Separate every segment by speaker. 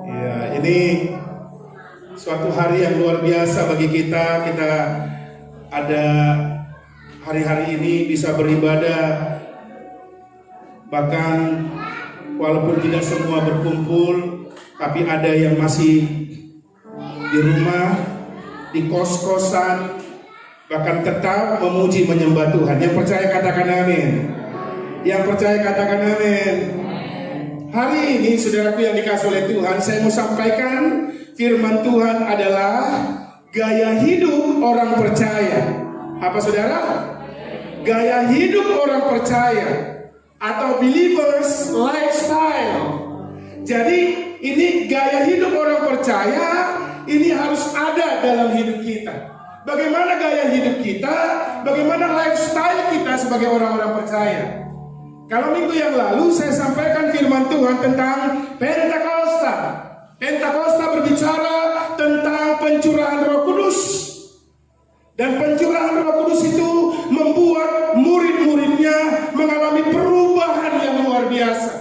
Speaker 1: Ya, ini suatu hari yang luar biasa bagi kita. Kita ada hari-hari ini bisa beribadah. Bahkan walaupun tidak semua berkumpul, tapi ada yang masih di rumah, di kos-kosan, bahkan tetap memuji menyembah Tuhan. Yang percaya katakan amin. Yang percaya katakan amin. Hari ini saudaraku yang dikasih oleh Tuhan, saya mau sampaikan firman Tuhan adalah gaya hidup orang percaya. Apa saudara? Gaya hidup orang percaya atau believers lifestyle. Jadi ini gaya hidup orang percaya, ini harus ada dalam hidup kita. Bagaimana gaya hidup kita, bagaimana lifestyle kita sebagai orang-orang percaya. Kalau minggu yang lalu saya sampaikan firman Tuhan tentang Pentakosta. Pentakosta berbicara tentang pencurahan Roh Kudus. Dan pencurahan Roh Kudus itu membuat murid-muridnya mengalami perubahan yang luar biasa.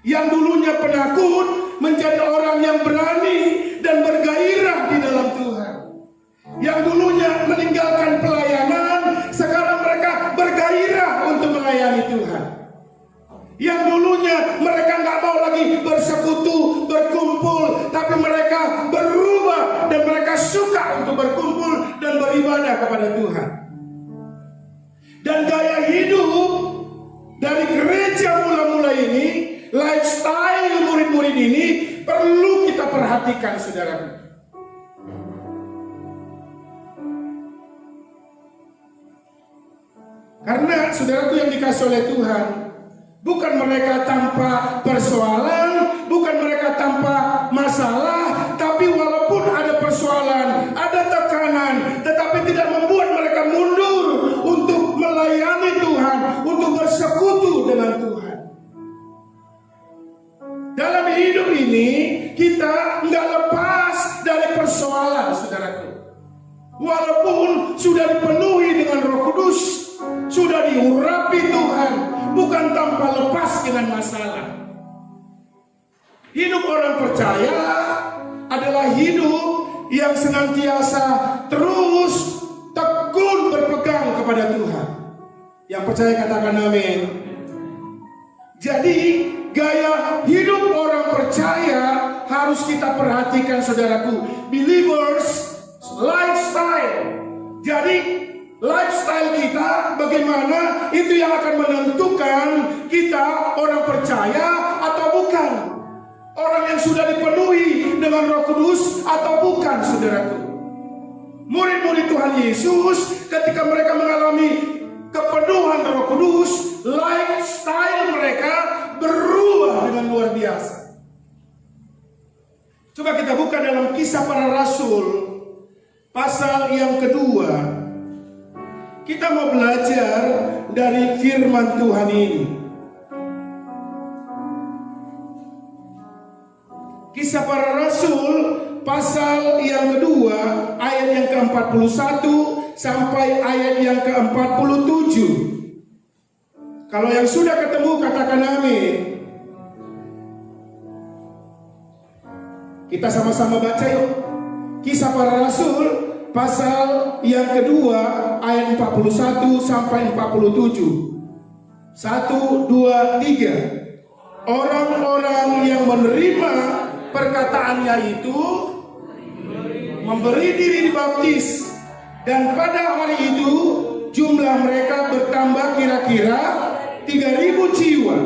Speaker 1: Yang dulunya penakut menjadi orang yang berani dan bergairah di dalam Tuhan. Yang dulunya meninggalkan pelayanan, sekarang mereka bergairah untuk melayani Tuhan. Yang dulunya mereka nggak mau lagi bersekutu, berkumpul, tapi mereka berubah dan mereka suka untuk berkumpul dan beribadah kepada Tuhan. Dan gaya hidup dari gereja mula-mula ini, lifestyle murid-murid ini perlu kita perhatikan, saudara. Karena saudaraku yang dikasih oleh Tuhan, bukan mereka tanpa persoalan, bukan mereka tanpa masalah, tapi walaupun ada persoalan, ada tekanan, tetapi tidak membuat mereka mundur untuk melayani Tuhan, untuk bersekutu dengan Tuhan. Dalam hidup ini kita nggak lepas dari persoalan, saudaraku. Walaupun sudah dipenuhi dengan Roh Kudus, sudah diurapi Tuhan, bukan tanpa lepas dengan masalah. Hidup orang percaya adalah hidup yang senantiasa terus tekun berpegang kepada Tuhan. Yang percaya katakan amin. Jadi gaya hidup orang percaya harus kita perhatikan, saudaraku. Believers lifestyle. Jadi lifestyle kita bagaimana, itu yang akan menentukan kita orang percaya atau bukan, orang yang sudah dipenuhi dengan Roh Kudus atau bukan, saudaraku. Murid-murid Tuhan Yesus ketika mereka mengalami kepenuhan Roh Kudus, lifestyle mereka berubah dengan luar biasa. Coba kita buka dalam Kisah Para Rasul pasal yang kedua. Kita mau belajar dari firman Tuhan ini. Kisah Para Rasul pasal yang kedua, ayat yang ke-41 sampai ayat yang ke-47. Kalau yang sudah ketemu katakan amin. Kita sama-sama baca yuk. Kisah Para Rasul pasal yang kedua ayat 41 sampai 47. 1, 2, 3. Orang-orang yang menerima perkataannya itu memberi diri dibaptis, dan pada hari itu jumlah mereka bertambah kira-kira 3.000 jiwa.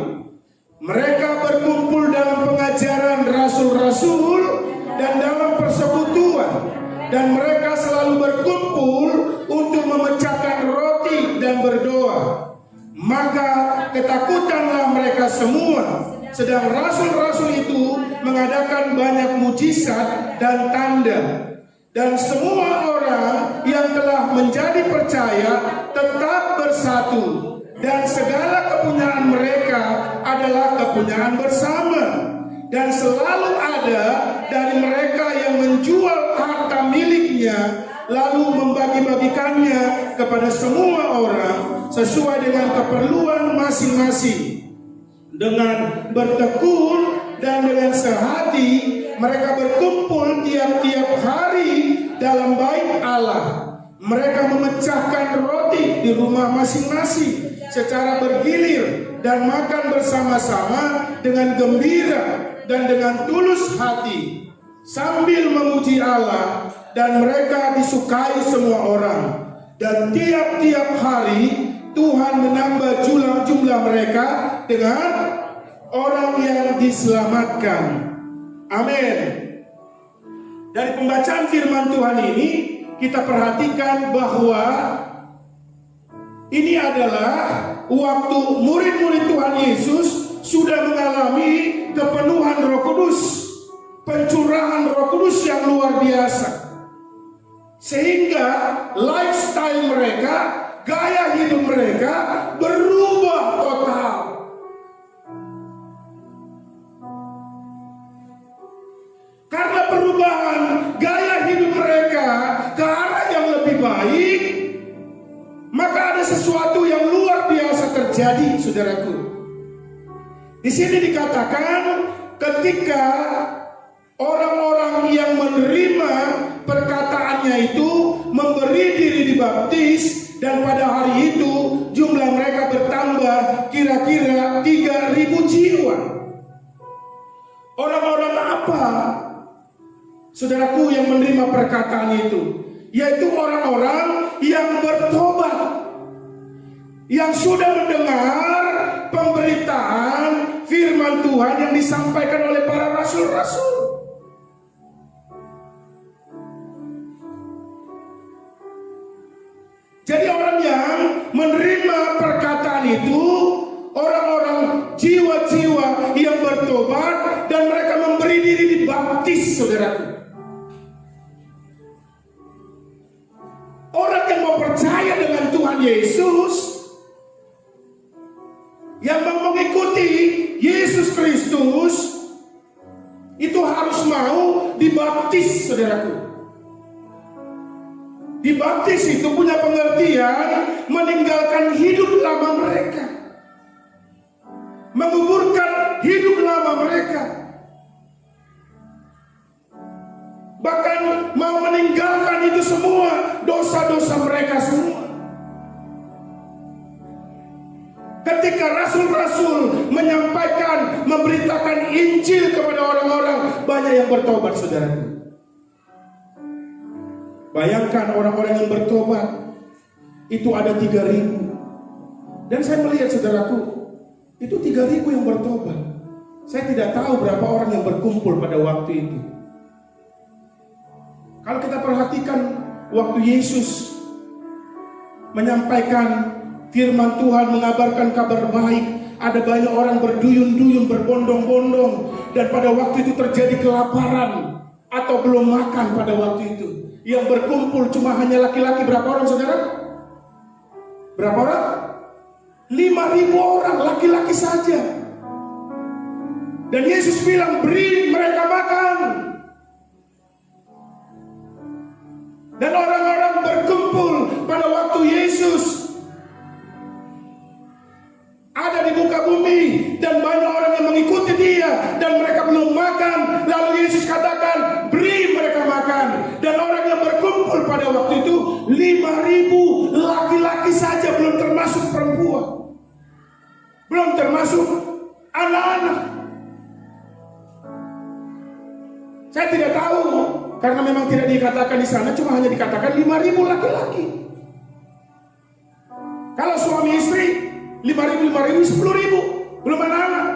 Speaker 1: Mereka berkumpul dalam pengajaran rasul-rasul dan dalam persekutuan, dan mereka selalu berkumpul untuk memecahkan roti dan berdoa. Maka ketakutanlah mereka semua, sedang rasul-rasul itu mengadakan banyak mujizat dan tanda. Dan semua orang yang telah menjadi percaya tetap bersatu, dan segala kepunyaan mereka adalah kepunyaan bersama. Dan selalu ada dari mereka yang menjual harta miliknya, lalu membagi-bagikannya kepada semua orang sesuai dengan keperluan masing-masing. Dengan bertekun dan dengan sehati mereka berkumpul tiap-tiap hari dalam bait Allah. Mereka memecahkan roti di rumah masing-masing secara bergilir dan makan bersama-sama dengan gembira dan dengan tulus hati sambil memuji Allah, dan mereka disukai semua orang. Dan tiap-tiap hari Tuhan menambah jumlah mereka dengan orang yang diselamatkan. Amin. Dari pembacaan firman Tuhan ini kita perhatikan bahwa ini adalah waktu murid-murid Tuhan Yesus sudah mengalami kepenuhan Roh Kudus, pencurahan Roh Kudus yang luar biasa, sehingga lifestyle mereka, gaya hidup mereka berubah total. Karena perubahan gaya hidup mereka ke arah yang lebih baik, maka ada sesuatu yang luar biasa terjadi, saudaraku. Di sini dikatakan ketika orang-orang yang menerima perkataannya itu memberi diri dibaptis, dan pada hari itu jumlah mereka bertambah kira-kira 3.000 jiwa. Orang-orang apa, saudaraku, yang menerima perkataan itu? Yaitu orang-orang yang bertobat, yang sudah mendengar pemberitaan firman Tuhan yang disampaikan oleh para rasul-rasul. Jadi orang yang menerima perkataan itu, orang-orang jiwa-jiwa yang bertobat dan mereka memberi diri dibaptis, saudaraku. Orang yang mau percaya dengan Tuhan Yesus, yang mau mengikuti Yesus Kristus, itu harus mau dibaptis, saudaraku. Dibaptis itu punya pengertian meninggalkan hidup lama mereka, menguburkan hidup lama mereka, bahkan mau meninggalkan itu semua, dosa-dosa mereka semua. Ketika rasul-rasul menyampaikan, memberitakan Injil kepada orang-orang, banyak yang bertobat, saudaraku. Bayangkan orang-orang yang bertobat itu ada 3.000. Dan saya melihat, saudaraku, itu 3.000 yang bertobat. Saya tidak tahu berapa orang yang berkumpul pada waktu itu. Kalau kita perhatikan waktu Yesus menyampaikan firman Tuhan, mengabarkan kabar baik, ada banyak orang berduyun-duyun, berbondong-bondong, dan pada waktu itu terjadi kelaparan atau belum makan pada waktu itu. Yang berkumpul cuma hanya laki-laki. Berapa orang, saudara? Berapa orang? 5.000 orang, laki-laki saja. Dan Yesus bilang, beri mereka makan. Dan orang-orang berkumpul pada waktu Yesus ada di muka bumi, dan banyak orang yang mengikuti dia, dan mereka belum makan. Lalu Yesus katakan, beri mereka makan. Dan orang yang berkumpul pada waktu itu 5.000 laki-laki saja, belum termasuk perempuan, belum termasuk anak-anak. Saya tidak tahu, karena memang tidak dikatakan di sana, cuma hanya dikatakan 5.000 laki-laki. Kalau suami istri 5.000, 10.000, belum anak-anak.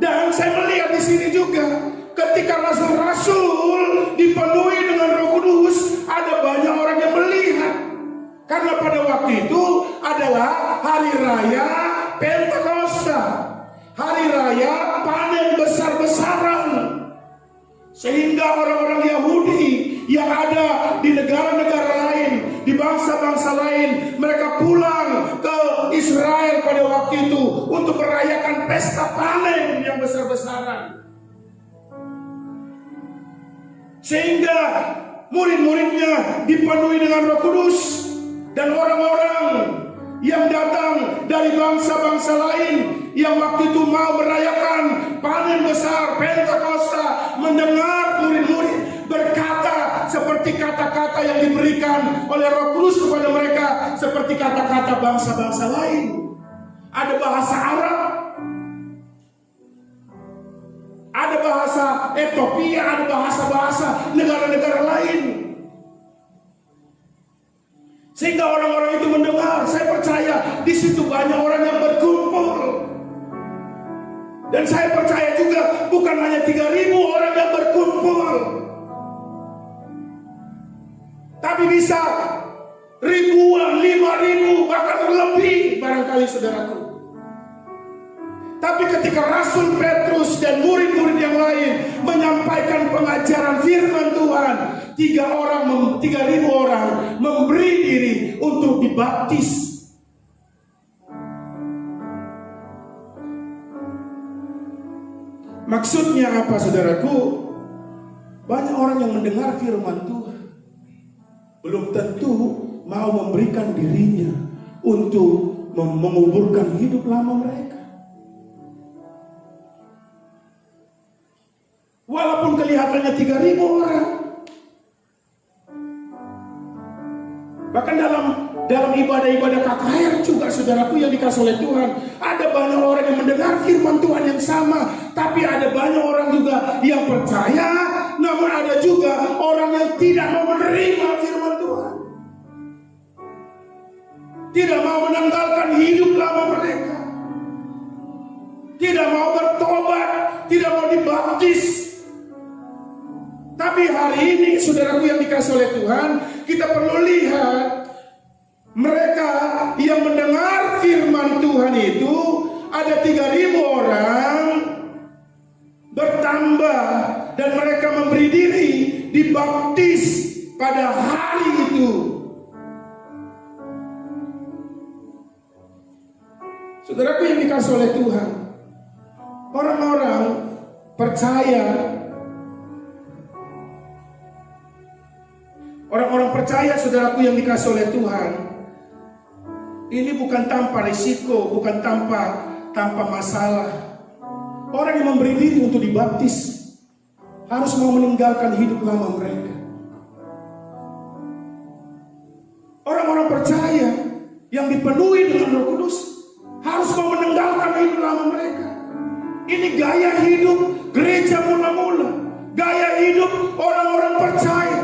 Speaker 1: Dan saya melihat di sini juga, ketika rasul-rasul dipenuhi dengan Roh Kudus, ada banyak orang yang melihat. Karena pada waktu itu adalah hari raya Pentakosta, hari raya panen besar-besaran, sehingga orang-orang Yahudi yang ada di negara-negara lain, di bangsa-bangsa lain, mereka pulang ke Israel pada waktu itu untuk merayakan pesta panen yang besar-besaran. Sehingga murid-muridnya dipenuhi dengan Roh Kudus, dan orang-orang yang datang dari bangsa-bangsa lain yang waktu itu mau merayakan panen besar Pentakosta, mendengar murid-murid berkata seperti kata-kata yang diberikan oleh Roh Kudus kepada mereka, seperti kata-kata bangsa-bangsa lain. Ada bahasa Arab, ada bahasa Ethiopia, ada bahasa-bahasa negara-negara lain. Sehingga orang-orang itu mendengar. Saya percaya di situ banyak orang yang berkumpul. Dan saya percaya juga bukan hanya 3.000 orang yang berkumpul, tapi bisa ribuan, 5.000, bahkan lebih barangkali saudaraku. Tapi ketika Rasul Petrus dan murid-murid yang lain menyampaikan pengajaran firman Tuhan, 3.000 orang memberi diri untuk dibaptis. Maksudnya apa saudaraku? Banyak orang yang mendengar firman Tuhan, belum tentu mau memberikan dirinya untuk menguburkan hidup lama mereka. Walaupun kelihatannya 3.000 orang. Bahkan dalam ibadah-ibadah KKR juga saudaraku yang dikasih oleh Tuhan, ada banyak orang yang mendengar firman Tuhan yang sama, tapi ada banyak orang juga yang percaya, namun ada juga orang yang tidak mau menerima firman Tuhan, tidak mau menanggalkan hidup lama mereka, tidak mau bertobat, tidak mau dibaptis. Tapi hari ini saudaraku yang dikasih oleh Tuhan, kita perlu lihat mereka yang mendengar firman Tuhan itu ada 3.000 orang bertambah, dan mereka memberi diri dibaptis pada hari itu. Saudaraku yang dikasih oleh Tuhan, orang-orang percaya, orang-orang percaya saudaraku yang dikasih oleh Tuhan, ini bukan tanpa risiko, bukan tanpa masalah. Orang yang memberi diri untuk dibaptis harus mau meninggalkan hidup lama mereka. Orang-orang percaya yang dipenuhi dengan Roh Kudus harus mau meninggalkan hidup lama mereka. Ini gaya hidup gereja mula-mula, gaya hidup orang-orang percaya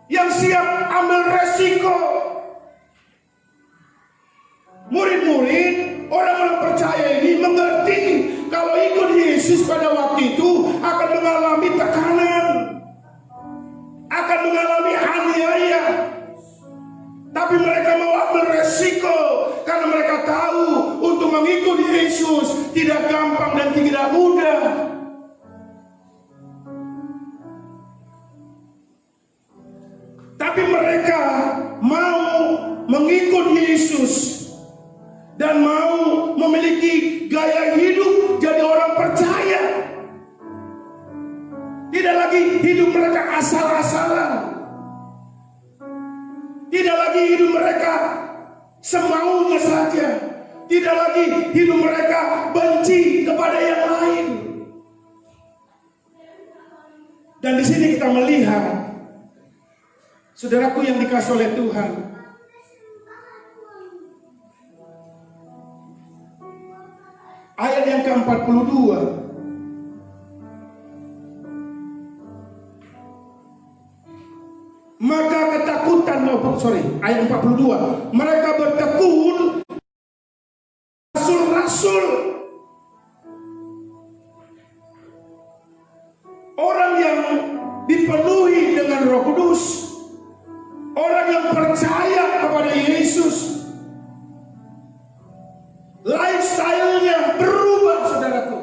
Speaker 1: yang siap ambil resiko. Murid-murid, orang-orang percaya ini mengerti kalau ikut Yesus pada waktu itu akan mengalami tekanan, akan mengalami aniaya. Tapi mereka mau ambil resiko karena mereka tahu untuk mengikuti Yesus tidak gampang dan tidak mudah. Tapi mereka mau mengikut Yesus dan mau memiliki gaya hidup jadi orang percaya. Tidak lagi hidup mereka asal-asalan, tidak lagi hidup mereka semaunya saja, tidak lagi hidup mereka benci kepada yang lain. Dan di sini kita melihat, saudaraku yang dikasih oleh Tuhan, ayat yang ke-42. Maka ketakutan, ayat 42. Mereka bertekun rasul-rasul, orang yang dipenuhi dengan Roh Kudus, orang yang percaya kepada Yesus. Lifestyle-nya berubah, saudaraku.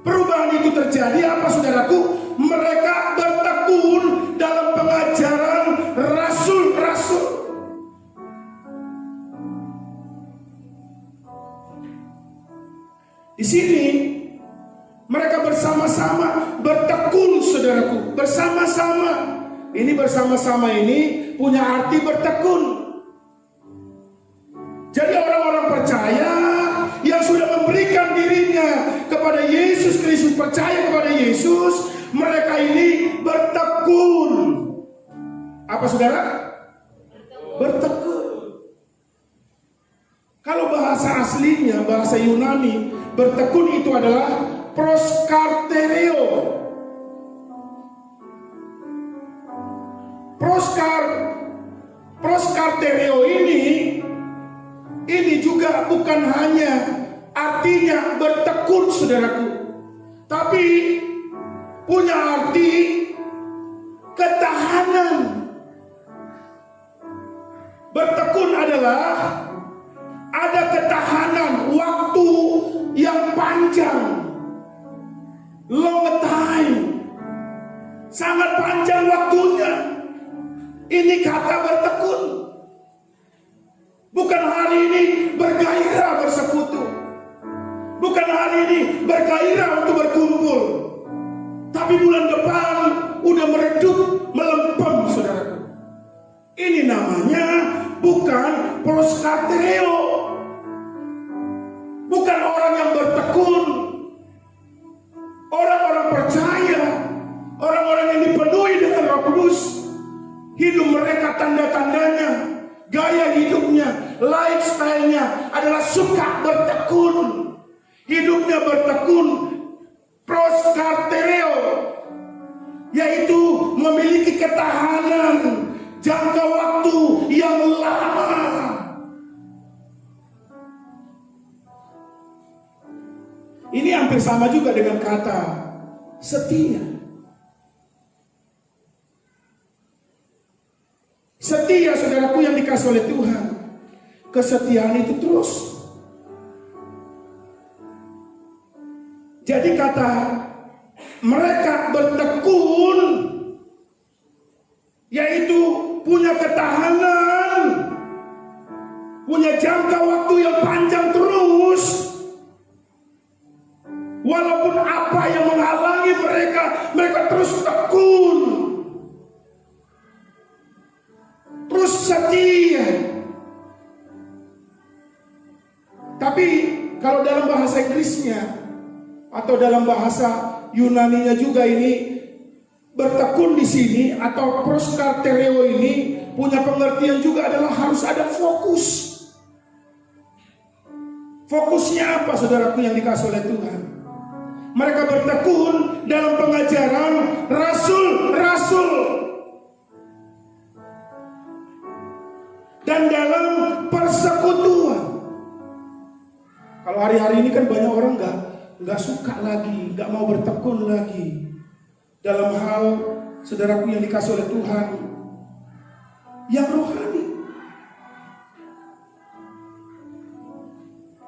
Speaker 1: Perubahan itu terjadi apa, saudaraku? Mereka bertekun dalam pengajaran rasul-rasul. Di sini mereka bersama-sama bertekun, saudaraku. Bersama-sama. Ini bersama-sama ini punya arti bertekun. Jadi orang-orang percaya yang sudah memberikan dirinya kepada Yesus Kristus, percaya kepada Yesus, mereka ini bertekun. Apa saudara? Bertekun. Kalau bahasa aslinya, bahasa Yunani, bertekun itu adalah proskartereo. Proskartereo ini juga bukan hanya artinya bertekun, saudaraku, tapi punya arti ketahanan. Bertekun adalah ada ketahanan waktu yang panjang, long time, sangat panjang waktunya. Ini kata bertekun. Bukan hari ini bergairah bersekutu, bukan hari ini bergairah untuk berkumpul, tapi bulan depan udah meredup, melempem, saudaraku. Ini namanya bukan proskartereo, bukan orang yang bertekun. Orang-orang percaya, orang-orang yang dipenuhi dengan Roh Kudus, hidup mereka tanda-tandanya, gaya hidupnya, lifestyle-nya adalah suka bertekun. Hidupnya bertekun, proskartereo, yaitu memiliki ketahanan jangka waktu yang lama. Ini hampir sama juga dengan kata setia. Setia, saudaraku yang dikasih oleh Tuhan. Kesetiaan itu terus. Jadi kata mereka bertekun, yaitu punya ketahanan, punya jangka waktu yang panjang terus. Walaupun apa yang menghalangi mereka, mereka terus tekun, terus setia. Tapi kalau dalam bahasa Inggrisnya atau dalam bahasa Yunaninya juga, ini bertekun di sini atau proskartereo ini punya pengertian juga adalah harus ada fokus. Fokusnya apa, saudaraku yang dikasih oleh Tuhan? Mereka bertekun dalam pengajaran rasul-rasul dan dalam persekutuan. Kalau hari-hari ini kan banyak orang nggak suka lagi, nggak mau bertekun lagi dalam hal, saudaraku yang dikasih oleh Tuhan, yang rohani.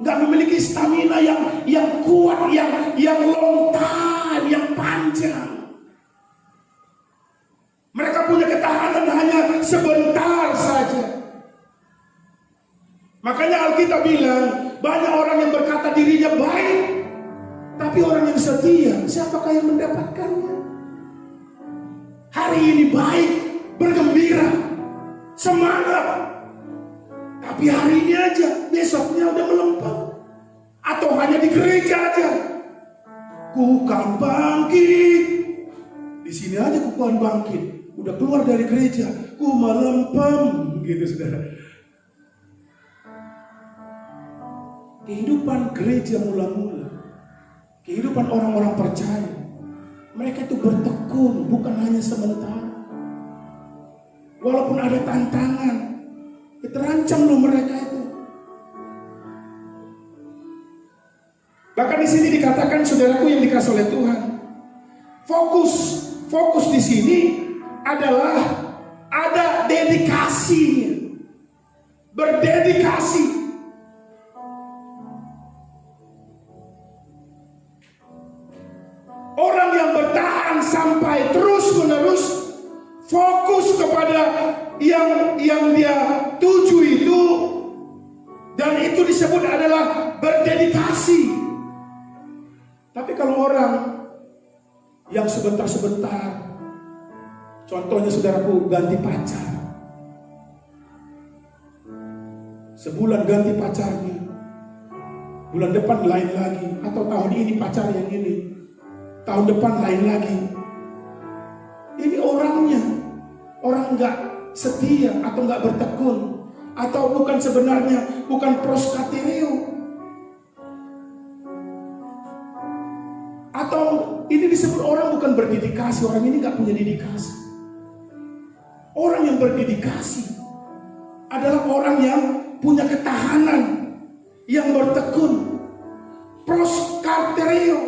Speaker 1: Nggak memiliki stamina yang kuat, yang long time, yang panjang. Mereka punya ketahanan hanya sebentar saja. Makanya Alkitab bilang, banyak orang yang berkata dirinya baik, tapi orang yang setia, siapakah yang mendapatkannya? Hari ini baik, bergembira, semangat, tapi hari ini aja, besoknya udah melempem. Atau hanya di gereja aja, ku kan bangkit. Di sini aja ku kan bangkit, udah keluar dari gereja, ku melempem, gitu saudara. Kehidupan gereja mula-mula, kehidupan orang-orang percaya, mereka itu bertekun, bukan hanya sementara. Walaupun ada tantangan, terancam loh mereka itu. Bahkan di sini dikatakan, saudaraku yang dikasih oleh Tuhan, fokus di sini adalah ada dedikasinya, berdedikasi. Orang yang bertahan sampai terus-menerus fokus kepada yang dia tuju itu, dan itu disebut adalah berdedikasi. Tapi kalau orang yang sebentar-sebentar, contohnya saudaraku ganti pacar, Sebulan ganti pacarnya, bulan depan lain lagi, atau tahun ini pacar yang ini, tahun depan lain lagi. Ini orangnya, orang nggak setia atau nggak bertekun, atau bukan sebenarnya bukan proskatereo, atau ini disebut orang bukan berdedikasi. Orang ini nggak punya dedikasi. Orang yang berdedikasi adalah orang yang punya ketahanan, yang bertekun, proskatereo.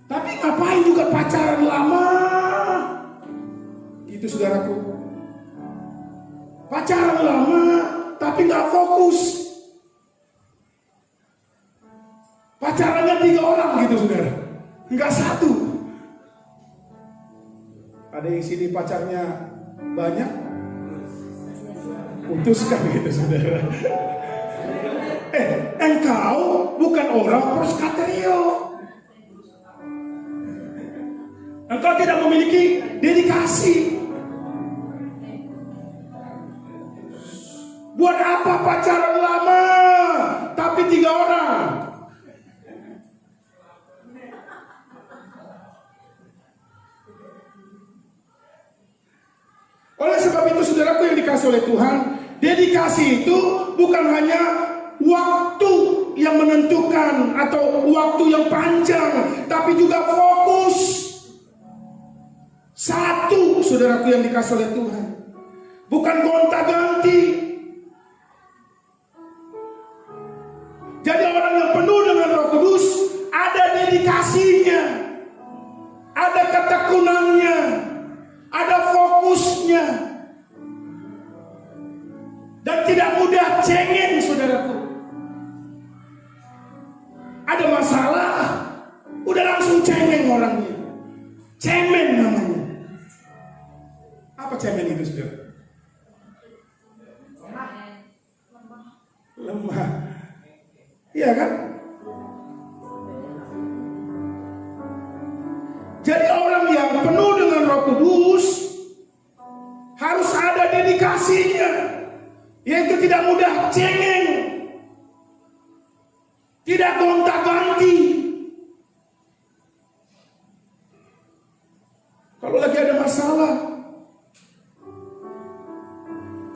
Speaker 1: Tapi ngapain juga pacaran lama? Gitu saudaraku. Pacaran lama tapi nggak fokus. Pacarannya 3 orang gitu saudara, nggak 1. Ada yang sini pacarnya banyak, putuskan gitu saudara. Engkau bukan orang proskatereo. Engkau tidak memiliki dedikasi. Buat apa pacaran lama tapi 3 orang? Oleh sebab itu saudaraku yang dikasih oleh Tuhan, dedikasi itu bukan hanya waktu yang menentukan atau waktu yang panjang, tapi juga fokus. Satu, saudaraku yang dikasih oleh Tuhan, bukan gonta-ganti. Jadi orang yang penuh dengan Roh Kudus ada dedikasinya, ada ketekunannya, ada fokusnya, dan tidak mudah cengeng saudaraku. Ada masalah, udah langsung cengeng orangnya. Cemen namanya. Apa cemen itu saudara? Lemah. Iya kan? Jadi orang yang penuh dengan Roh Kudus harus ada dedikasinya, yaitu tidak mudah cengeng, tidak gonta-ganti. Kalau lagi ada masalah,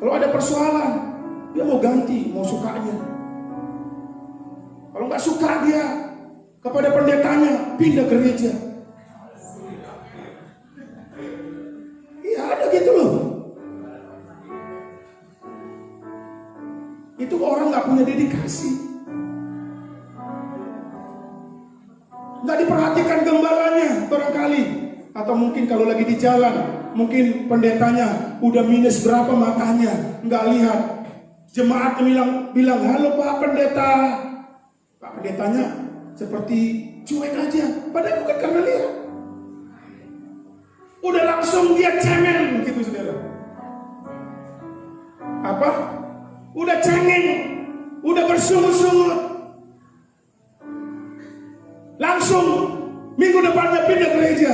Speaker 1: kalau ada persoalan, dia mau ganti, mau sukanya. Kalau nggak suka dia kepada pendetanya, pindah gereja. Iya ada gitu loh. Itu orang nggak punya dedikasi, nggak diperhatikan gembalanya barangkali, atau mungkin kalau lagi di jalan, mungkin pendetanya udah minus berapa matanya, nggak lihat. Jemaatnya bilang halo Pak Pendeta. Pak Pendetanya seperti cuek aja, padahal bukan karena lihat. Udah langsung dia cemen gitu saudara. Apa? Udah cengeng, udah bersungut-sungut. Langsung minggu depannya pindah gereja.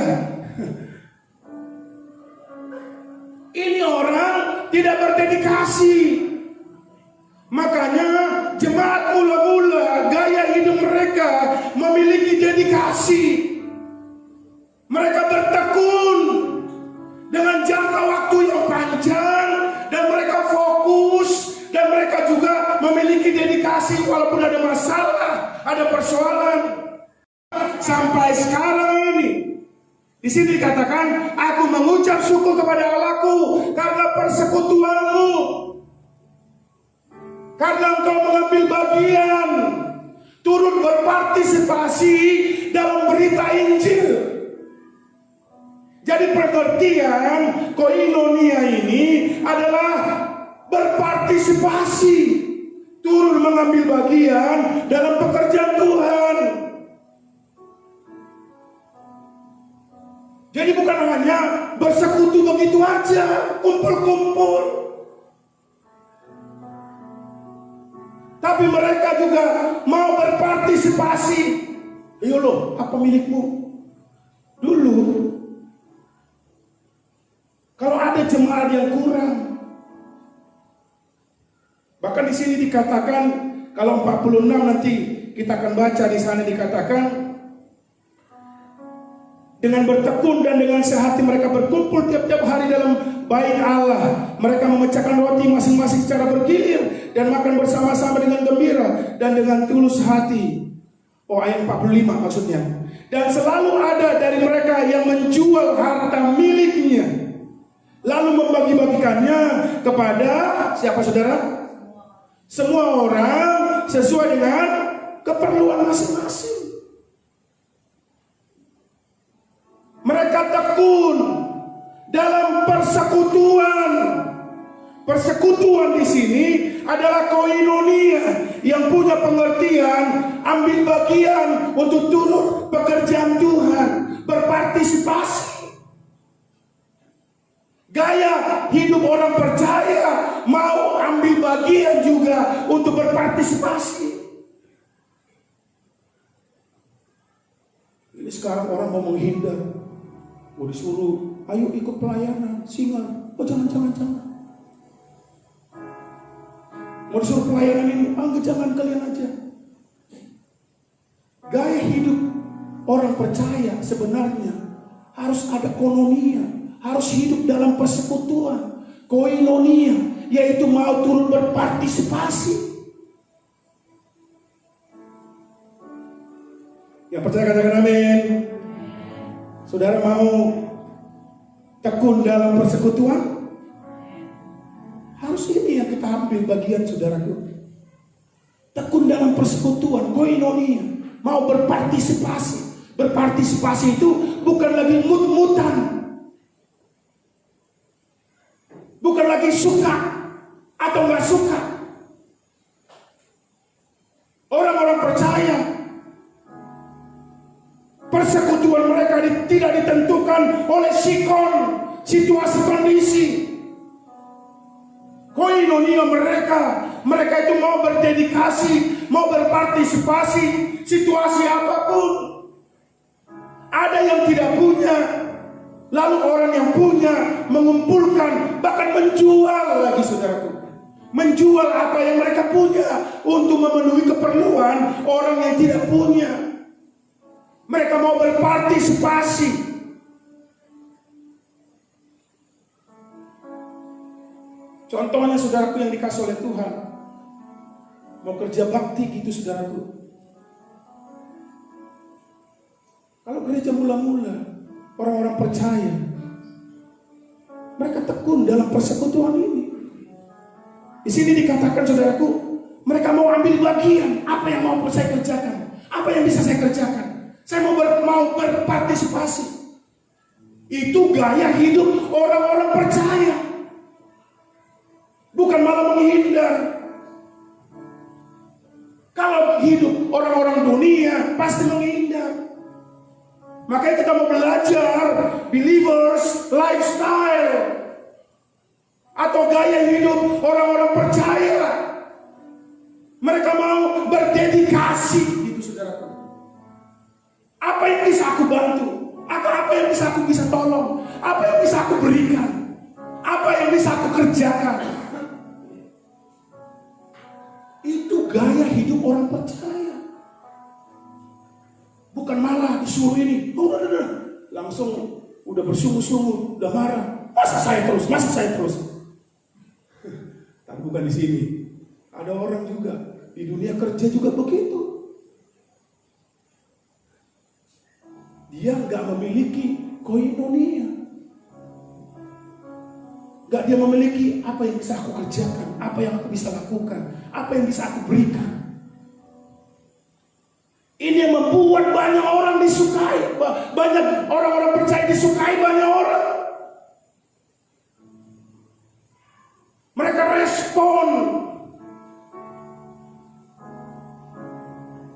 Speaker 1: Ini orang tidak berdedikasi. Makanya jemaat mula-mula gaya hidup mereka memiliki dedikasi. Mereka bertekun dengan jangka waktu yang panjang, dan mereka fokus, dan mereka juga memiliki dedikasi walaupun ada masalah, ada persoalan. Sampai sekarang ini di sini dikatakan, aku mengucap syukur kepada Allahku karena persekutuanmu, karena engkau mengambil bagian, turut berpartisipasi dalam berita Injil. Jadi pengertian koinonia ini adalah berpartisipasi, turut mengambil bagian dalam pekerjaan Tuhan. Jadi bukan hanya bersekutu begitu aja, kumpul-kumpul, tapi mereka juga mau berpartisipasi. Ayo loh, apa milikmu? Dulu Kalau ada jemaat yang kurang. Bahkan di sini dikatakan, kalau 46 nanti kita akan baca di sana dikatakan, dengan bertekun dan dengan sehati mereka berkumpul tiap-tiap hari dalam bait Allah. Mereka memecahkan roti masing-masing secara bergilir dan makan bersama-sama dengan gembira dan dengan tulus hati. Oh, ayat 45 maksudnya. Dan selalu ada dari mereka yang menjual harta miliknya, lalu membagi-bagikannya kepada siapa saudara? Semua orang sesuai dengan keperluan masing-masing. Mereka tekun dalam persekutuan. Persekutuan di sini adalah koinonia, yang punya pengertian ambil bagian untuk turut pekerjaan Tuhan, berpartisipasi. Gaya hidup orang percaya mau ambil bagian juga untuk berpartisipasi. Ini sekarang orang mau menghindar, mau disuruh, ayo ikut pelayanan, singa. Oh jangan. Mau disuruh pelayanan ini, jangan kalian aja. Gaya hidup orang percaya sebenarnya harus ada koinonia, harus hidup dalam persekutuan, koinonia, yaitu mau turut berpartisipasi. Yang percaya katakan amin. Saudara mau tekun dalam persekutuan? Harus ini yang kita ambil bagian, saudaraku. Tekun dalam persekutuan, koinonia, mau berpartisipasi. Berpartisipasi itu bukan lagi mut-mutan, bukan lagi suka atau nggak suka. Orang-orang percaya persekutuan mereka tidak ditentukan oleh sikon, situasi, kondisi. Koinonia mereka itu mau berdedikasi, mau berpartisipasi, situasi apapun. Ada yang tidak punya, lalu orang yang punya mengumpulkan, bahkan menjual lagi, saudaraku. Menjual apa yang mereka punya untuk memenuhi keperluan orang yang tidak punya. Mereka mau berpartisipasi. Contohnya saudaraku yang dikasih oleh Tuhan, mau kerja bakti gitu saudaraku. Kalau gereja mula-mula, orang-orang percaya, mereka tekun dalam persekutuan ini. Di sini dikatakan saudaraku, mereka mau ambil bagian. Apa yang mau saya kerjakan? Apa yang bisa saya kerjakan? Saya mau berpartisipasi. Itu gaya hidup orang-orang percaya. Bukan malah menghindar. Kalau hidup orang-orang dunia pasti menghindar. Makanya kita mau belajar believers lifestyle atau gaya hidup orang-orang percaya. Mereka mau berdedikasi gitu saudaraku. Apa yang bisa aku bantu? Atau apa yang bisa aku tolong? Apa yang bisa aku berikan? Apa yang bisa aku kerjakan? Itu gaya hidup orang percaya. Bukan malah disuruh ini, udah, langsung udah bersungguh-sungguh, udah marah. Masa saya terus? Tapi bukan di sini. Ada orang juga di dunia kerja juga begitu. Dia nggak memiliki koinonia. Gak dia memiliki apa yang bisa aku kerjakan, apa yang aku bisa lakukan, apa yang bisa aku berikan. Ini yang membuat banyak orang disukai, banyak orang-orang percaya disukai banyak orang. Mereka respon.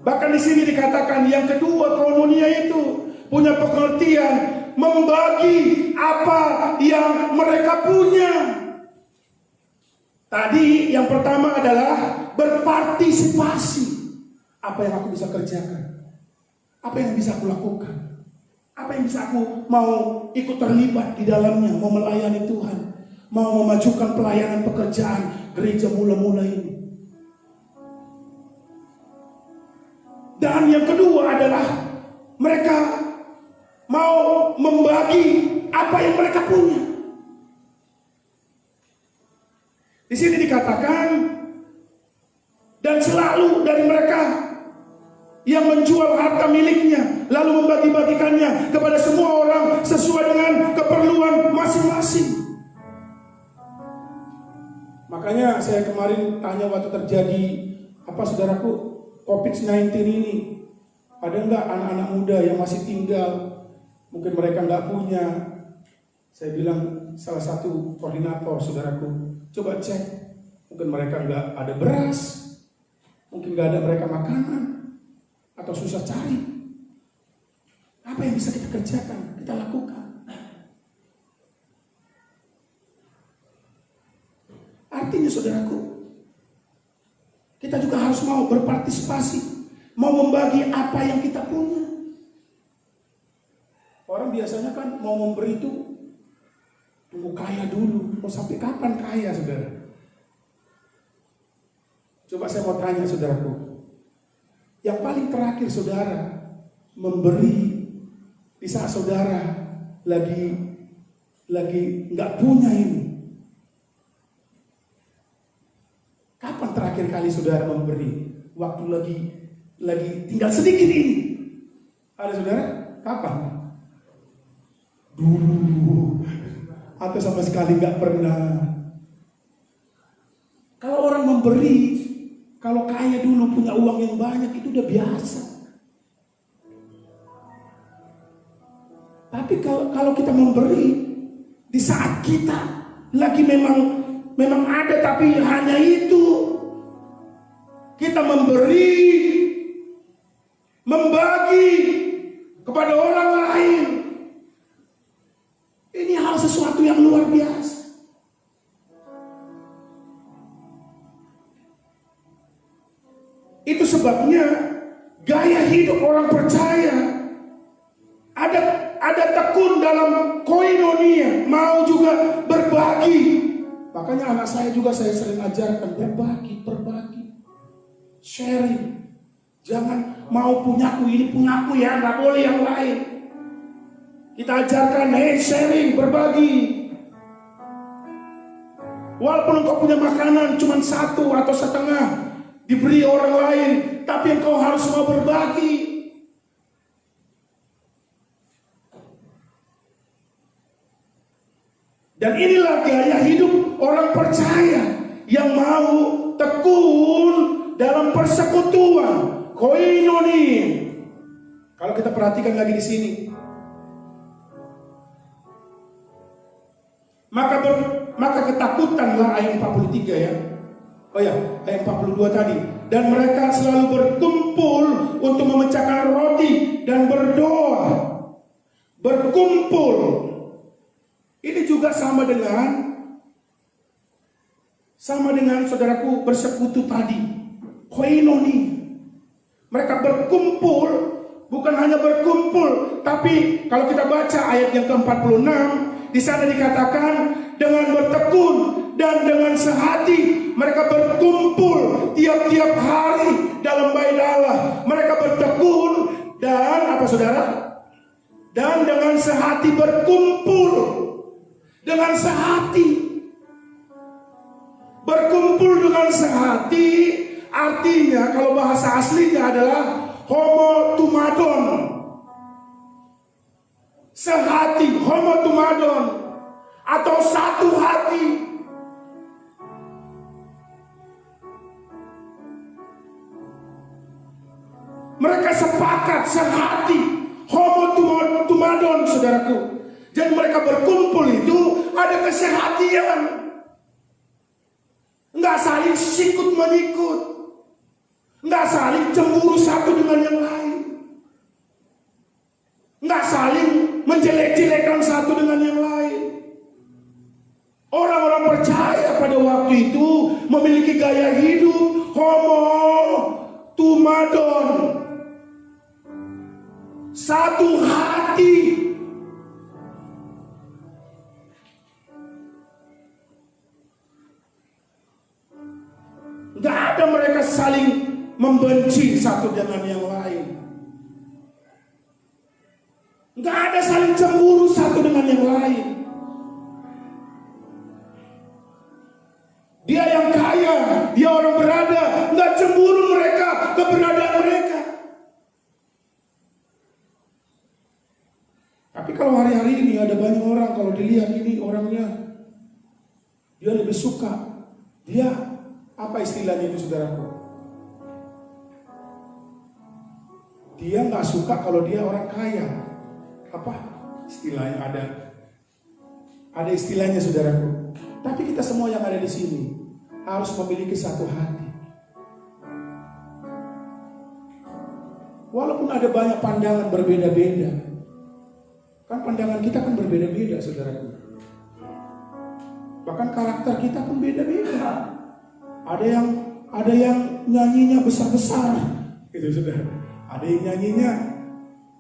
Speaker 1: Bahkan di sini dikatakan yang kedua, koinonia itu punya pengertian membagi apa yang mereka punya. Tadi yang pertama adalah berpartisipasi. Apa yang aku bisa kerjakan? Apa yang bisa aku lakukan?
Speaker 2: Apa yang bisa aku mau ikut terlibat di dalamnya, mau melayani Tuhan, mau memajukan pelayanan pekerjaan gereja mula-mula ini. Dan yang kedua adalah mereka mau membagi apa yang mereka punya. Di sini dikatakan, dan selalu dari mereka yang menjual harta miliknya lalu membagi-bagikannya kepada semua orang sesuai dengan keperluan masing-masing. Makanya saya kemarin tanya waktu terjadi saudaraku, COVID-19 ini, ada nggak anak-anak muda yang masih tinggal, mungkin mereka nggak punya. Saya bilang salah satu koordinator, saudaraku, coba cek, mungkin mereka nggak ada beras, mungkin nggak ada mereka makanan, atau susah cari. Apa yang bisa kita kerjakan, kita lakukan? Artinya saudaraku, kita juga harus mau berpartisipasi, mau membagi apa yang kita punya. Orang biasanya kan mau memberi itu tunggu kaya dulu. Mau sampai kapan kaya, saudara? Coba saya mau tanya saudaraku, yang paling terakhir saudara memberi di saat saudara lagi nggak punya ini. Kapan terakhir kali saudara memberi? Waktu lagi tinggal sedikit ini. Ada saudara? Kapan? Dulu. Atau sama sekali nggak pernah. Kalau orang memberi, kalau kaya dulu punya uang yang banyak, itu udah biasa. Tapi kalau kita memberi di saat kita lagi memang ada, tapi hanya itu. Kita membagi kepada orang lain. Ini hal sesuatu yang luar biasa. Itu sebabnya gaya hidup orang percaya ada tekun dalam koinonia, mau juga berbagi. Makanya anak saya juga saya sering ajarkan berbagi, sharing. Jangan mau punyaku, ini punyaku ya, nggak boleh yang lain. Kita ajarkan, sharing, berbagi. Walaupun engkau punya makanan cuma 1 atau setengah, diberi orang lain, tapi engkau harus mau berbagi. Dan inilah gaya hidup orang percaya yang mau tekun dalam persekutuan, koinonia. Kalau kita perhatikan lagi di sini, maka ketakutanlah, ayat 43 ya. Oh ya, ayat 42 tadi. Dan mereka selalu berkumpul untuk memecahkan roti dan berdoa. Berkumpul. Ini juga sama dengan saudaraku bersekutu tadi. Koinoni. Mereka berkumpul, bukan hanya berkumpul, tapi kalau kita baca ayat yang ke-46, di sana dikatakan dengan bertekun dan dengan sehati mereka berkumpul tiap-tiap hari dalam bait Allah. Mereka bertekun dan apa saudara? Dan dengan sehati berkumpul. Dengan sehati. Berkumpul dengan sehati artinya kalau bahasa aslinya adalah homotumadon. Sehati, homotumadon, atau satu hati. Mereka sepakat, sehati, homotumadon, saudaraku. Dan mereka berkumpul itu ada kesehatian. Nggak saling sikut menyikut, nggak saling cemburu satu dengan yang lain, nggak saling menjelek-jelekan satu dengan yang lain. Orang-orang percaya pada waktu itu memiliki gaya hidup homotumadon, satu hati. Gak ada mereka saling membenci satu dengan yang lain. Gak ada saling cemburu satu dengan yang lain. Dia yang kaya, dia orang berada, gak cemburu mereka keberadaan mereka. Tapi kalau hari-hari ini ada banyak orang, kalau dilihat ini orangnya, dia lebih suka, dia apa istilahnya itu saudaraku? Dia nggak suka kalau dia orang kaya. Apa istilahnya ada? Ada istilahnya saudaraku. Tapi kita semua yang ada di sini harus memiliki satu hati. Walaupun ada banyak pandangan berbeda-beda, kan pandangan kita kan berbeda-beda saudaraku. Bahkan karakter kita pun beda-beda. Ada yang nyanyinya besar-besar, gitu saudara. Ada yang nyanyinya,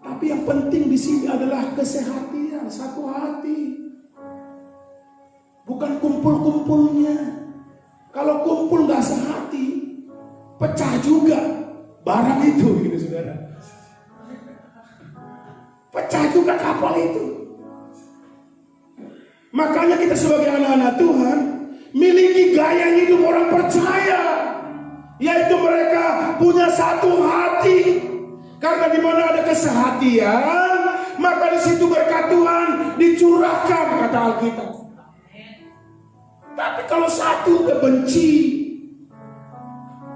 Speaker 2: tapi yang penting di sini adalah kesehatan, satu hati. Bukan kumpul-kumpulnya. Kalau kumpul nggak sehati, pecah juga barang itu, gitu saudara. Pecah juga kapal itu. Makanya kita sebagai anak-anak Tuhan miliki gaya hidup orang percaya, yaitu mereka punya satu hati. Karena di mana ada kesehatian, maka di situ berkat Tuhan dicurahkan, kata Alkitab. Tapi kalau satu kebenci,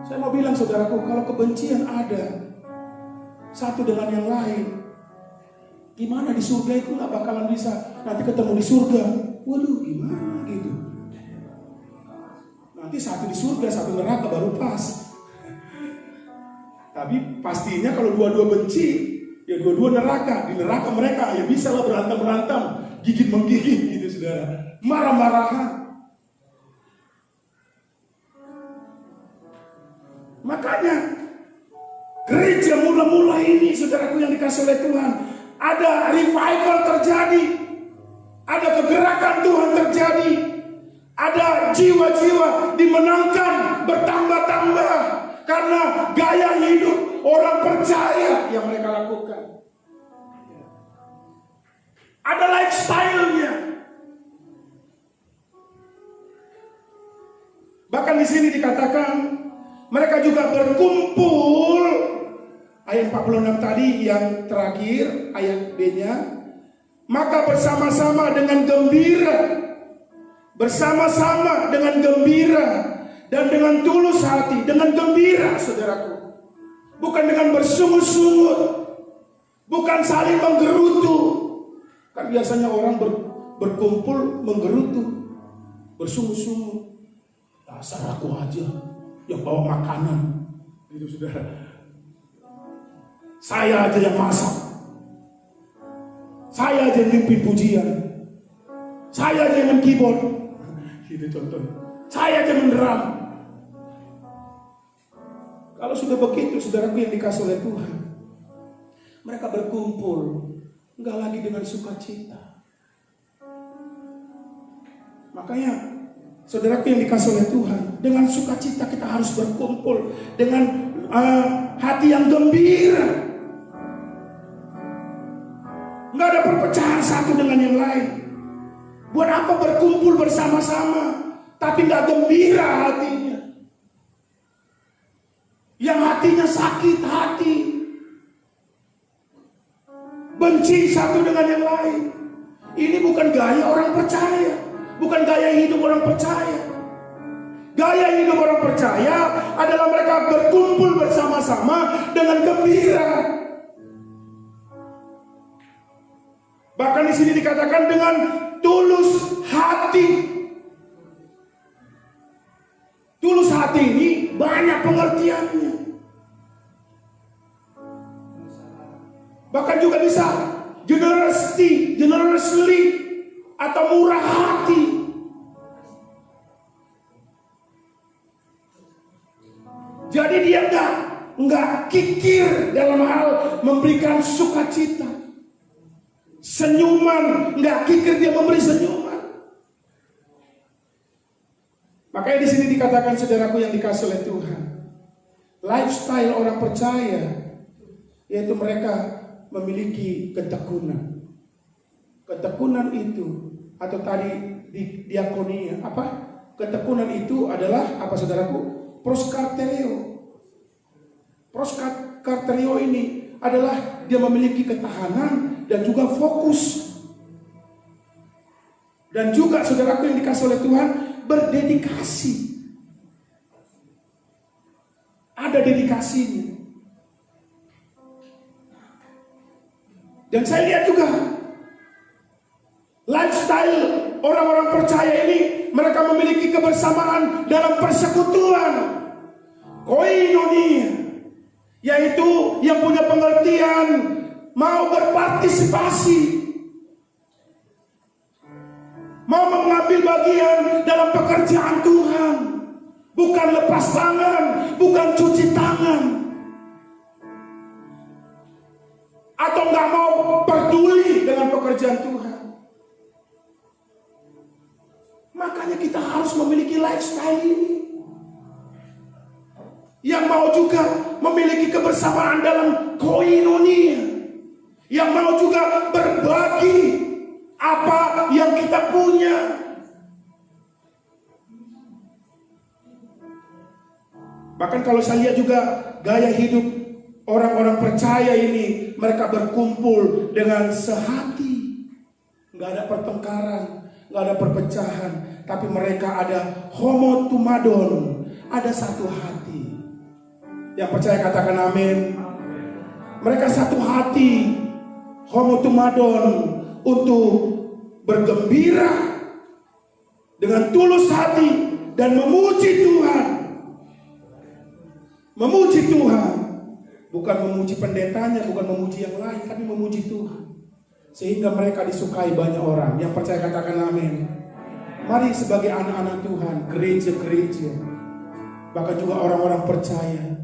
Speaker 2: saya mau bilang saudaraku, kalau kebencian ada satu dengan yang lain, gimana di surga itu nggak bakalan bisa nanti ketemu di surga. Waduh, gimana gitu? Nanti satu di surga, satu neraka baru pas. Tapi pastinya kalau dua-dua benci, ya dua-dua neraka. Di neraka mereka ya bisa lah berantem-berantem, gigit-menggigit gitu saudara, marah-marahan. Makanya gereja mula-mula ini saudaraku yang dikasih oleh Tuhan, ada revival terjadi, ada kegerakan Tuhan terjadi, ada jiwa-jiwa dimenangkan bertambah-tambah karena gaya hidup orang percaya yang mereka lakukan. Ada lifestyle-nya. Bahkan di sini dikatakan mereka juga berkumpul. Ayat 46 tadi yang terakhir, ayat B-nya. Maka bersama-sama dengan gembira. Bersama-sama dengan gembira. Dan dengan tulus hati, dengan gembira saudaraku. Bukan dengan bersungut-sungut. Bukan saling menggerutu. Kan biasanya orang berkumpul menggerutu. Bersungut-sungut. Dasar aku aja yang bawa makanan. Itu saudara. Saya aja yang masak. Saya aja yang mimpin pujian. Saya aja yang keyboard. Gitu contoh. Saya aja menderam. Kalau sudah begitu, saudaraku yang dikasih oleh Tuhan, mereka berkumpul, enggak lagi dengan sukacita. Makanya, saudaraku yang dikasih oleh Tuhan, dengan sukacita kita harus berkumpul dengan hati yang gembira. Enggak ada perpecahan satu dengan yang lain. Buat apa berkumpul bersama-sama, tapi enggak gembira hatinya? Yang hatinya sakit hati, benci satu dengan yang lain. Ini bukan gaya orang percaya, bukan gaya hidup orang percaya. Gaya hidup orang percaya adalah mereka berkumpul bersama-sama dengan gembira. Bahkan di sini dikatakan dengan tulus hati. Tulus hati ini banyak pengertiannya. Bahkan juga bisa generously atau murah hati. Jadi dia nggak kikir dalam hal memberikan sukacita. Senyuman, nggak kikir dia memberi senyuman. Makanya di sini dikatakan, saudaraku yang dikasih oleh Tuhan, lifestyle orang percaya yaitu mereka memiliki ketekunan. Ketekunan itu, atau tadi di diakonia, apa? Ketekunan itu adalah apa, saudaraku? Proskarterio. Proskarterio ini adalah dia memiliki ketahanan dan juga fokus. Dan juga saudaraku yang dikasih oleh Tuhan, berdedikasi. Ada dedikasinya. Dan saya lihat juga lifestyle orang-orang percaya ini, mereka memiliki kebersamaan dalam persekutuan, koinonia, yaitu yang punya pengertian mau berpartisipasi, mau mengambil bagian dalam pekerjaan Tuhan, bukan lepas tangan, bukan cuci tangan, atau nggak mau peduli dengan pekerjaan Tuhan. Makanya kita harus memiliki lifestyle ini, yang mau juga memiliki kebersamaan dalam koinonia, yang mau juga berbagi apa yang kita punya. Bahkan kalau saya lihat juga gaya hidup orang-orang percaya ini, mereka berkumpul dengan sehati, nggak ada pertengkaran, nggak ada perpecahan, tapi mereka ada homotumadon, ada satu hati. Yang percaya katakan amin. Mereka satu hati, homotumadon, untuk bergembira dengan tulus hati dan memuji Tuhan. Memuji Tuhan, bukan memuji pendetanya, bukan memuji yang lain, tapi memuji Tuhan. Sehingga mereka disukai banyak orang. Yang percaya katakan amin. Mari sebagai anak-anak Tuhan, gereja-gereja, bahkan juga orang-orang percaya,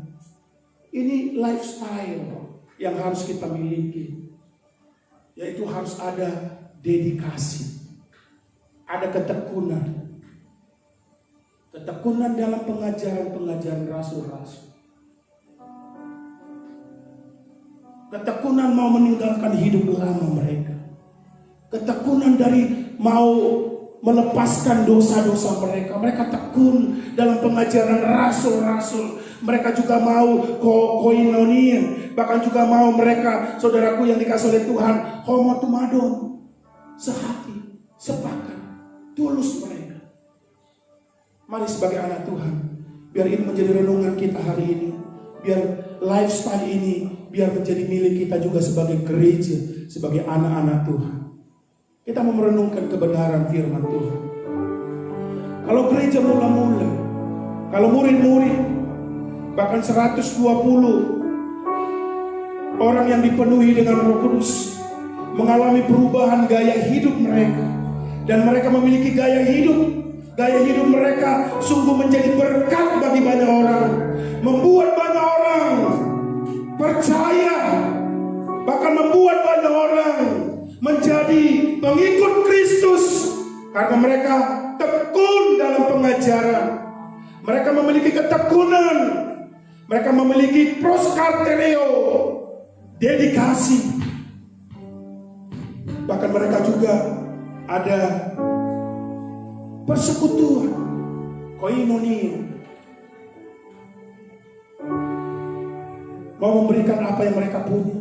Speaker 2: ini lifestyle yang harus kita miliki, yaitu harus ada dedikasi, ada ketekunan. Ketekunan dalam pengajaran-pengajaran rasul-rasul. Ketekunan mau meninggalkan hidup lama mereka. Ketekunan dari mau melepaskan dosa-dosa mereka. Mereka tekun dalam pengajaran rasul-rasul. Mereka juga mau koinonia. Bahkan juga mau mereka, saudaraku yang dikasih oleh Tuhan, homotumadon, sehati, sepakat, tulus mereka. Mari sebagai anak Tuhan, biar ini menjadi renungan kita hari ini. Biar lifestyle ini biar menjadi milik kita juga sebagai gereja, sebagai anak-anak Tuhan. Kita mau merenungkan kebenaran firman Tuhan. Kalau gereja mula-mula, kalau murid-murid, bahkan 120 orang yang dipenuhi dengan Roh Kudus mengalami perubahan gaya hidup mereka, dan mereka memiliki gaya hidup mereka sungguh menjadi berkat bagi banyak orang, membuat banyak orang percaya, bahkan membuat banyak orang menjadi pengikut Kristus karena mereka tekun dalam pengajaran. Mereka memiliki ketekunan, mereka memiliki proskarterio, dedikasi. Bahkan mereka juga ada persekutuan, koinonia, mau memberikan apa yang mereka punya,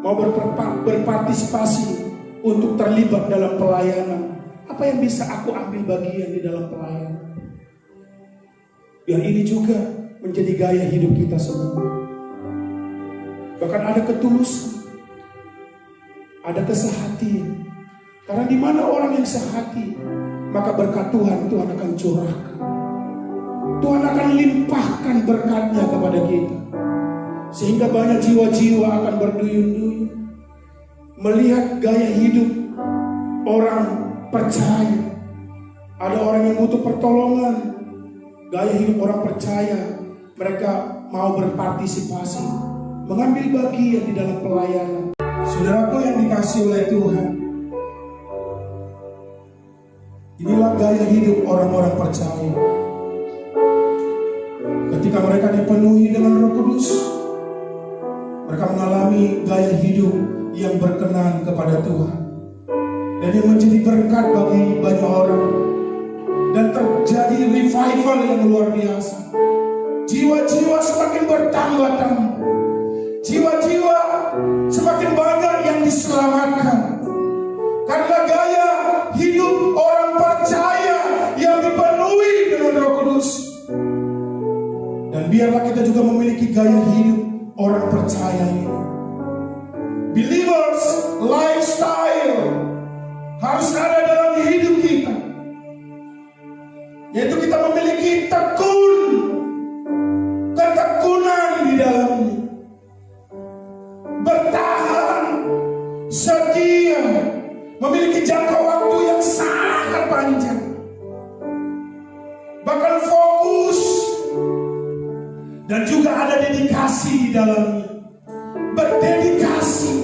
Speaker 2: mau berpartisipasi untuk terlibat dalam pelayanan. Apa yang bisa aku ambil bagian di dalam pelayanan? Biar ini juga menjadi gaya hidup kita semua. Bahkan ada ketulusan, ada kesehatian. Karena di mana orang yang sehati, maka berkat Tuhan akan curahkan. Tuhan akan limpahkan berkatnya kepada kita. Sehingga banyak jiwa-jiwa akan berduyun-duyun melihat gaya hidup orang percaya. Ada orang yang butuh pertolongan, gaya hidup orang percaya, mereka mau berpartisipasi, mengambil bagian di dalam pelayanan. Saudaraku yang dikasihi oleh Tuhan, inilah gaya hidup orang-orang percaya. Ketika mereka dipenuhi dengan Roh Kudus, mereka mengalami gaya hidup yang berkenan kepada Tuhan dan yang menjadi berkat bagi banyak orang, dan terjadi revival yang luar biasa. Jiwa-jiwa semakin bertambah-tambah, jiwa-jiwa semakin banyak yang diselamatkan karena gaya hidup orang percaya yang dipenuhi dengan Roh Kudus. Dan biarlah kita juga memiliki gaya hidup orang percaya ini. Believers lifestyle harus ada dalam hidup kita, yaitu kita memiliki ketekunan di dalamnya, bertahan, setia, memiliki jangka waktu yang sangat panjang, bahkan fokus, dan juga ada dedikasi di dalamnya. Berdedikasi.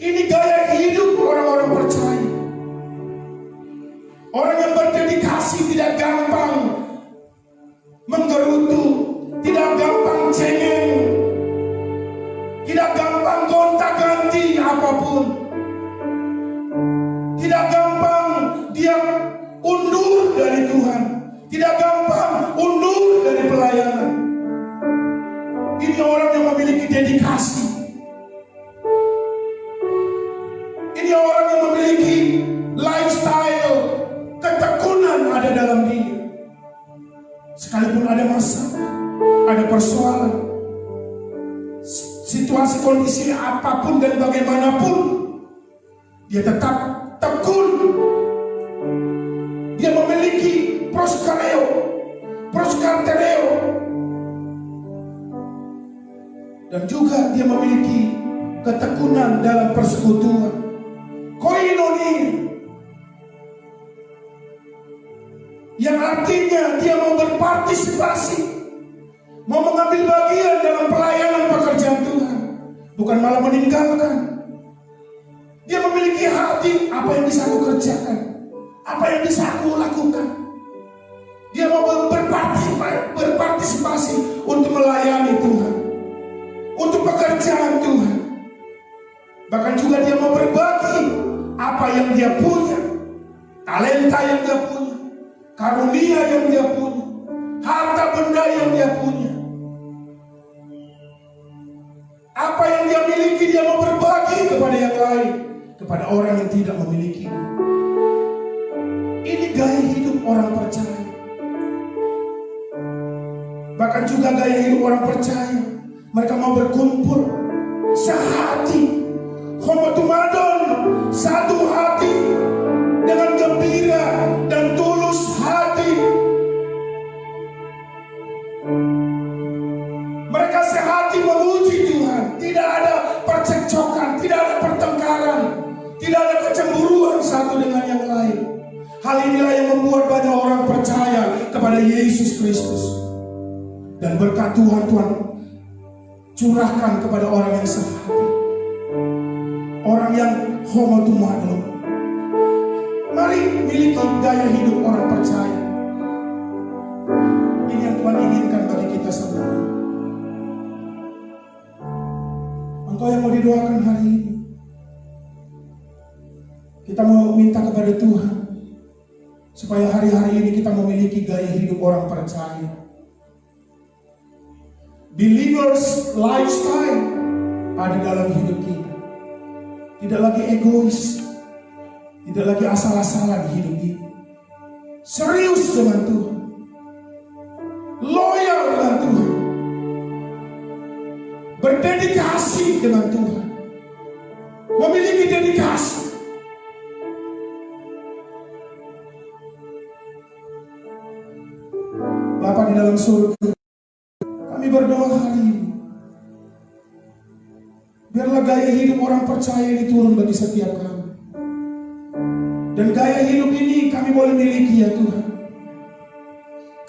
Speaker 2: Ini gaya hidup orang-orang percaya. Orang yang berdedikasi tidak gampang menggerutu, tidak gampang cengeng, tidak gampang gonta-ganti apapun, tidak gampang dia undur dari Tuhan, tidak gampang undur dari pelayanan. Ini orang yang memiliki dedikasi. Ini orang yang memiliki lifestyle, ketekunan ada dalam dia. Sekalipun ada masalah, ada persoalan, situasi kondisi apapun dan bagaimanapun, dia tetap tekun. Dia memiliki proskartereo, dan juga dia memiliki ketekunan dalam persekutuan, koinonia, yang artinya dia mau berpartisipasi, mau mengambil bagian dalam pelayanan pekerjaan Tuhan, bukan malah meninggalkan. Dia memiliki hati, apa yang bisa aku kerjakan, apa yang bisa aku lakukan. Dia mau berpartisipasi untuk melayani Tuhan, untuk pekerjaan Tuhan. Bahkan juga dia mau berbagi apa yang dia punya, talenta yang dia punya, karunia yang dia punya, harta benda yang dia punya, apa yang dia miliki, dia mau berbagi kepada yang lain, kepada orang yang tidak memiliki. Ini gaya hidup orang percaya. Bahkan juga gaya hidup orang percaya, mereka mau berkumpul sehati, homotumadon, satu hati, dengan gembira dan tulus hati. Mereka sehati memuji Tuhan. Tidak ada percekcokan, tidak ada pertengkaran, tidak ada kecemburuan satu dengan yang lain. Hal inilah yang membuat banyak orang percaya kepada Yesus Kristus. Dan berkat Tuhan curahkan kepada orang yang sehati, orang yang homotumadon. Mari miliki gaya hidup orang percaya. Ini yang Tuhan inginkan bagi kita semua. Engkau yang mau didoakan hari ini, kita mau minta kepada Tuhan supaya hari-hari ini kita memiliki gaya hidup orang percaya. Believers lifestyle ada dalam hidup kita. Tidak lagi egois, tidak lagi asal-asalan hidup kita. Serius dengan Tuhan, loyal dengan Tuhan, berdedikasi dengan Tuhan, memiliki dedikasi. Bapa di dalam surga, kami berdoa hari ini, biarlah gaya hidup orang percaya ini turun bagi setiap kami. Dan gaya hidup ini kami boleh miliki ya Tuhan.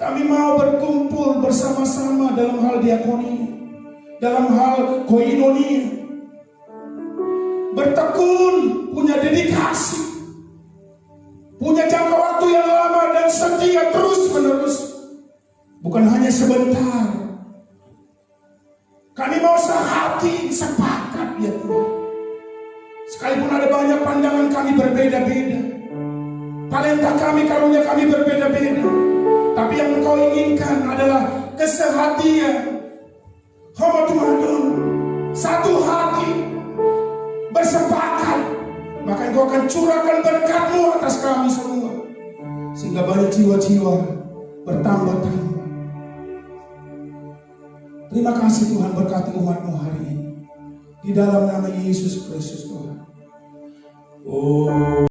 Speaker 2: Kami mau berkumpul bersama-sama dalam hal diakoni, dalam hal koinonia. Bertekun, punya dedikasi, punya jangka waktu yang lama dan setia terus menerus. Bukan hanya sebentar. Kami mau sehati, sepakat ya Tuhan. Sekalipun ada banyak pandangan kami berbeda-beda, talenta kami, karunia kami berbeda-beda, tapi yang Engkau inginkan adalah kesehatian. Hamba Tuhan, satu hati, bersepakat, maka Engkau akan curahkan berkat-Mu atas kami semua, sehingga banyak jiwa-jiwa bertambah-tambah. Terima kasih Tuhan, berkati umat-Mu hari ini. Di dalam nama Yesus Kristus Tuhan. Oh.